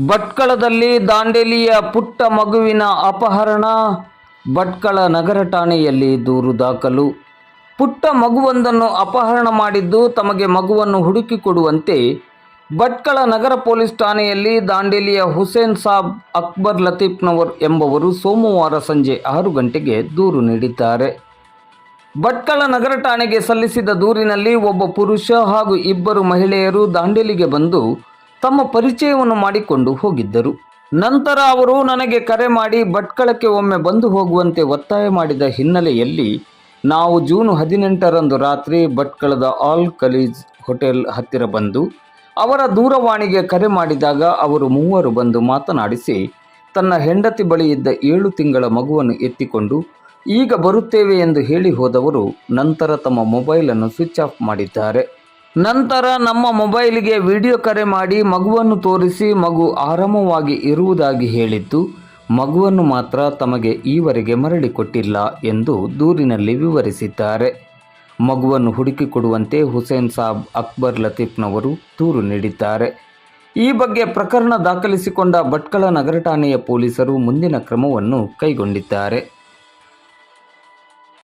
ಭಟ್ಕಳದಲ್ಲಿ ದಾಂಡೇಲಿಯ ಪುಟ್ಟ ಮಗುವಿನ ಅಪಹರಣ. ಭಟ್ಕಳ ನಗರ ಠಾಣೆಯಲ್ಲಿ ದೂರು ದಾಖಲು. ಪುಟ್ಟ ಮಗುವೊಂದನ್ನು ಅಪಹರಣ ಮಾಡಿದ್ದು ತಮಗೆ ಮಗುವನ್ನು ಹುಡುಕಿಕೊಡುವಂತೆ ಭಟ್ಕಳ ನಗರ ಪೊಲೀಸ್ ಠಾಣೆಯಲ್ಲಿ ದಾಂಡೇಲಿಯ ಹುಸೇನ್ ಸಾಬ್ ಅಕ್ಬರ್ ಲತೀಫ್ನವರ್ ಎಂಬವರು ಸೋಮವಾರ ಸಂಜೆ 6 ಗಂಟೆಗೆ ದೂರು ನೀಡಿದ್ದಾರೆ. ಭಟ್ಕಳ ನಗರ ಠಾಣೆಗೆ ಸಲ್ಲಿಸಿದ ದೂರಿನಲ್ಲಿ ಒಬ್ಬ ಪುರುಷ ಹಾಗೂ 2 ಮಹಿಳೆಯರು ದಾಂಡೇಲಿಗೆ ಬಂದು ತಮ್ಮ ಪರಿಚಯವನ್ನು ಮಾಡಿಕೊಂಡು ಹೋಗಿದ್ದರು. ನಂತರ ಅವರು ನನಗೆ ಕರೆ ಮಾಡಿ ಭಟ್ಕಳಕ್ಕೆ ಒಮ್ಮೆ ಬಂದು ಹೋಗುವಂತೆ ಒತ್ತಾಯ ಮಾಡಿದ ಹಿನ್ನೆಲೆಯಲ್ಲಿ ನಾವು ಜೂನ್ 18ರಂದು ರಾತ್ರಿ ಭಟ್ಕಳದ ಆಲ್ ಕಲೀಜ್ ಹೋಟೆಲ್ ಹತ್ತಿರ ಬಂದು ಅವರ ದೂರವಾಣಿಗೆ ಕರೆ ಮಾಡಿದಾಗ ಅವರು 3 ಬಂದು ಮಾತನಾಡಿಸಿ ತನ್ನ ಹೆಂಡತಿ ಬಳಿ ಇದ್ದ 7 ತಿಂಗಳ ಮಗುವನ್ನು ಎತ್ತಿಕೊಂಡು ಈಗ ಬರುತ್ತೇವೆ ಎಂದು ಹೇಳಿ ಹೋದವರು ನಂತರ ತಮ್ಮ ಮೊಬೈಲನ್ನು ಸ್ವಿಚ್ ಆಫ್ ಮಾಡಿದ್ದಾರೆ. ನಂತರ ನಮ್ಮ ಮೊಬೈಲಿಗೆ ವಿಡಿಯೋ ಕರೆ ಮಾಡಿ ಮಗುವನ್ನು ತೋರಿಸಿ ಮಗು ಆರಾಮವಾಗಿ ಇರುವುದಾಗಿ ಹೇಳಿದ್ದು ಮಗುವನ್ನು ಮಾತ್ರ ತಮಗೆ ಈವರೆಗೆ ಮರಳಿ ಕೊಟ್ಟಿಲ್ಲ ಎಂದು ದೂರಿನಲ್ಲಿ ವಿವರಿಸಿದ್ದಾರೆ. ಮಗುವನ್ನು ಹುಡುಕಿಕೊಡುವಂತೆ ಹುಸೇನ್ ಸಾಬ್ ಅಕ್ಬರ್ ಲತೀಫ್ನವರು ದೂರು ನೀಡಿದ್ದಾರೆ. ಈ ಬಗ್ಗೆ ಪ್ರಕರಣ ದಾಖಲಿಸಿಕೊಂಡ ಭಟ್ಕಳ ನಗರ ಠಾಣೆಯ ಪೊಲೀಸರು ಮುಂದಿನ ಕ್ರಮವನ್ನು ಕೈಗೊಂಡಿದ್ದಾರೆ.